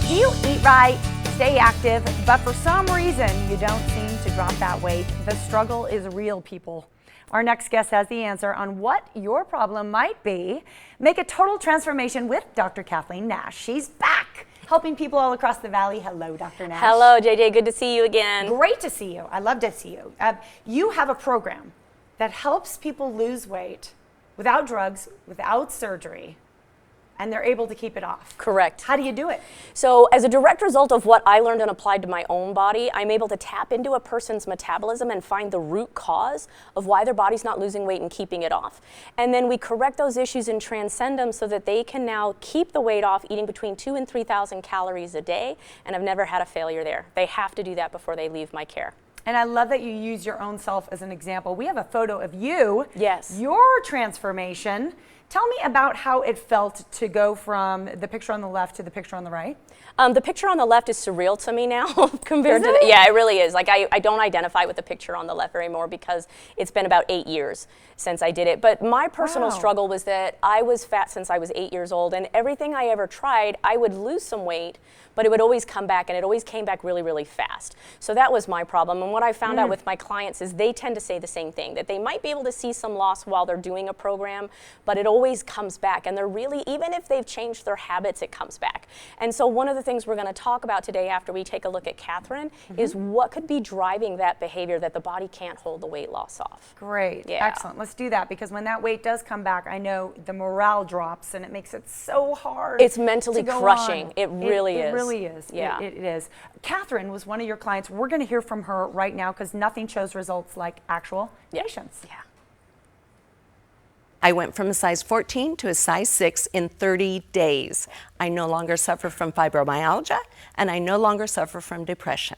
Do you eat right, stay active, but for some reason you don't seem to drop that weight? The struggle is real, people. Our next guest has the answer on what your problem might be. Make a total transformation with Dr. Kathleen Nash. She's back, helping people all across the valley. Hello, Dr. Nash. Hello, JJ. Good to see you again. Great to see you. I love to see you. You have a program that helps people lose weight without drugs, without surgery, and they're able to keep it off. Correct. How do you do it? So as a direct result of what I learned and applied to my own body, I'm able to tap into a person's metabolism and find the root cause of why their body's not losing weight and keeping it off. And then we correct those issues and transcend them so that they can now keep the weight off, eating between 2,000 and 3,000 calories a day, and I've never had a failure there. They have to do that before they leave my care. And I love that you use your own self as an example. We have a photo of you. Yes. Your transformation. Tell me about how it felt to go from the picture on the left to the picture on the right. The picture on the left is surreal to me now compared to yeah, it really is. Like I don't identify with the picture on the left anymore because it's been about 8 years since I did it. But my personal struggle was that I was fat since I was 8 years old, and everything I ever tried, I would lose some weight, but it would always come back, and it always came back really, really fast. So that was my problem. And what I found out with my clients is they tend to say the same thing, that they might be able to see some loss while they're doing a program, but it always comes back. And they're really, even if they've changed their habits, it comes back. And so one of the things we're going to talk about today after we take a look at Catherine is what could be driving that behavior that the body can't hold the weight loss off. Great. Yeah. Excellent. Let's do that, because when that weight does come back, I know the morale drops and it makes it so hard. It's mentally to go crushing. on. It really is. It really is. Yeah. It is. Catherine was one of your clients. We're going to hear from her right now because nothing shows results like actual patients. Yeah. I went from a size 14 to a size 6 in 30 days. I no longer suffer from fibromyalgia, and I no longer suffer from depression.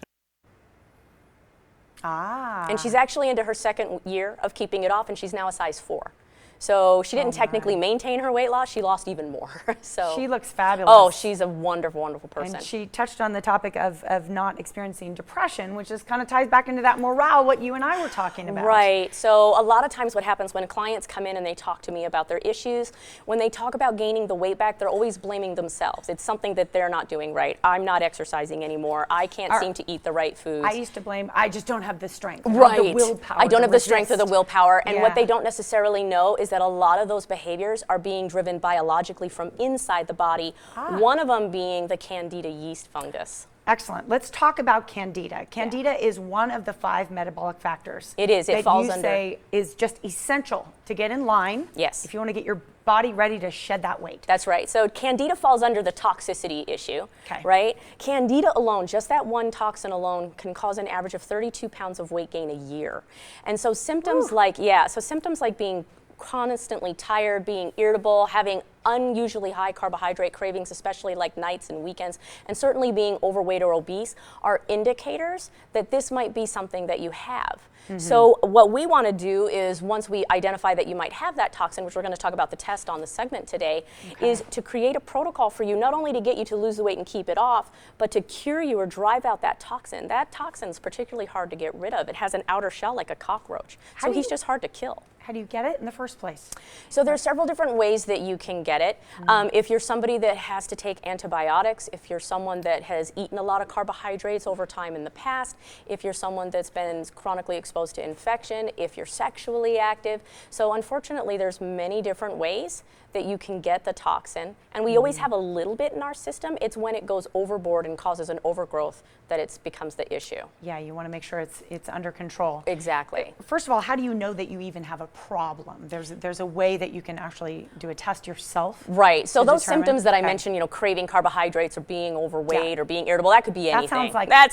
And she's actually into her second year of keeping it off, and she's now a size 4. So she didn't technically maintain her weight loss, she lost even more. So she looks fabulous. Oh, she's a wonderful, wonderful person. And she touched on the topic of not experiencing depression, which is kind of ties back into that morale, what you and I were talking about. Right. So a lot of times what happens when clients come in and they talk to me about their issues, when they talk about gaining the weight back, they're always blaming themselves. It's something that they're not doing right. I'm not exercising anymore. I can't seem to eat the right foods. I used to blame, I just don't have the strength. Right. The willpower. I don't have the strength or the willpower. And what they don't necessarily know is that a lot of those behaviors are being driven biologically from inside the body, one of them being the Candida yeast fungus. Excellent. Let's talk about Candida. Candida is one of the 5 metabolic factors. It is. It falls under. That you say is just essential to get in line. Yes. If you want to get your body ready to shed that weight. That's right. So Candida falls under the toxicity issue, right? Candida alone, just that one toxin alone, can cause an average of 32 pounds of weight gain a year. And so symptoms symptoms like being constantly tired, being irritable, having unusually high carbohydrate cravings, especially like nights and weekends, and certainly being overweight or obese are indicators that this might be something that you have. So what we want to do is, once we identify that you might have that toxin, which we're going to talk about the test on the segment today, is to create a protocol for you, not only to get you to lose the weight and keep it off, but to cure you or drive out that toxin. That toxin's particularly hard to get rid of. It has an outer shell like a cockroach. So he's just hard to kill. How do you get it in the first place? So there's several different ways that you can get it. If you're somebody that has to take antibiotics, if you're someone that has eaten a lot of carbohydrates over time in the past, if you're someone that's been chronically exposed to infection, if you're sexually active. So unfortunately, there's many different ways that you can get the toxin. And we always have a little bit in our system. It's when it goes overboard and causes an overgrowth that it becomes the issue. Yeah, you want to make sure it's under control. Exactly. First of all, how do you know that you even have a problem? There's a way that you can actually do a test yourself. Right. So those determine? symptoms that I mentioned, you know, craving carbohydrates or being overweight or being irritable, that could be anything. That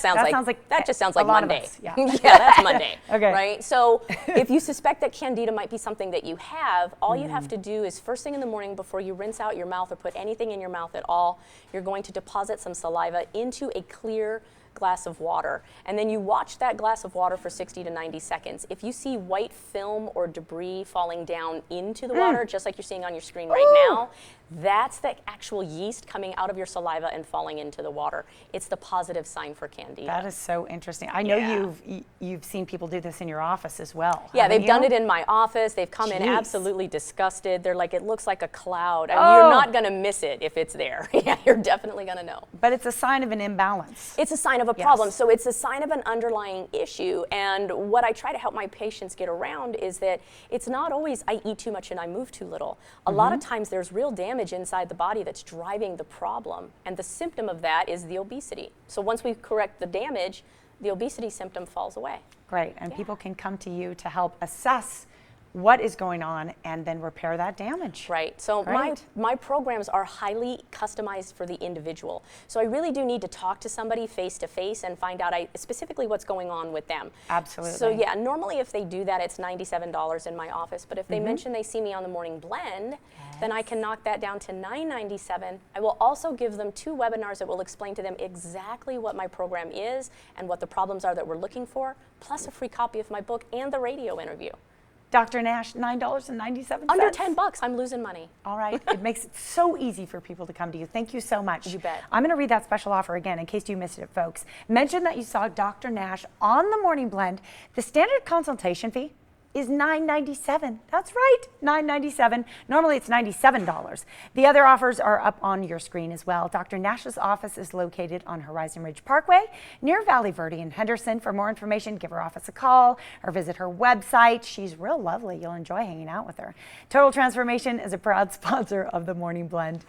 just sounds like a lot Monday. of us. Yeah. Yeah, that's Monday. Okay. Right. So if you suspect that Candida might be something that you have, all you have to do is first thing in the morning before you rinse out your mouth or put anything in your mouth at all, you're going to deposit some saliva into a clear glass of water, and then you watch that glass of water for 60 to 90 seconds. If you see white film or debris falling down into the water, just like you're seeing on your screen right now, that's the actual yeast coming out of your saliva and falling into the water. It's the positive sign for Candida. That is so interesting. I know you've seen people do this in your office as well. Yeah, they've done it in my office. They've come in absolutely disgusted. They're like, it looks like a cloud. And you're not going to miss it if it's there. Yeah, you're definitely going to know. But it's a sign of an imbalance. It's a sign of a problem. So it's a sign of an underlying issue. And what I try to help my patients get around is that it's not always I eat too much and I move too little. A lot of times there's real damage inside the body that's driving the problem. And the symptom of that is the obesity. So once we correct the damage, the obesity symptom falls away. Great. And people can come to you to help assess what is going on and then repair that damage. Right. So my programs are highly customized for the individual. So I really do need to talk to somebody face to face and find out specifically what's going on with them. Absolutely. So yeah, normally if they do that, it's $97 in my office. But if they mention they see me on the morning blend, then I can knock that down to $997. I will also give them 2 webinars that will explain to them exactly what my program is and what the problems are that we're looking for, plus a free copy of my book and the radio interview. Dr. Nash, $9.97. Under $10, I'm losing money. All right. It makes it so easy for people to come to you. Thank you so much. You bet. I'm going to read that special offer again in case you missed it, folks. Mention that you saw Dr. Nash on the Morning Blend. The standard consultation fee is $997. That's right, $997. Normally it's $97. The other offers are up on your screen as well. Dr. Nash's office is located on Horizon Ridge Parkway near Valley Verde in Henderson. For more information, give her office a call or visit her website. She's real lovely. You'll enjoy hanging out with her. Total Transformation is a proud sponsor of the Morning Blend.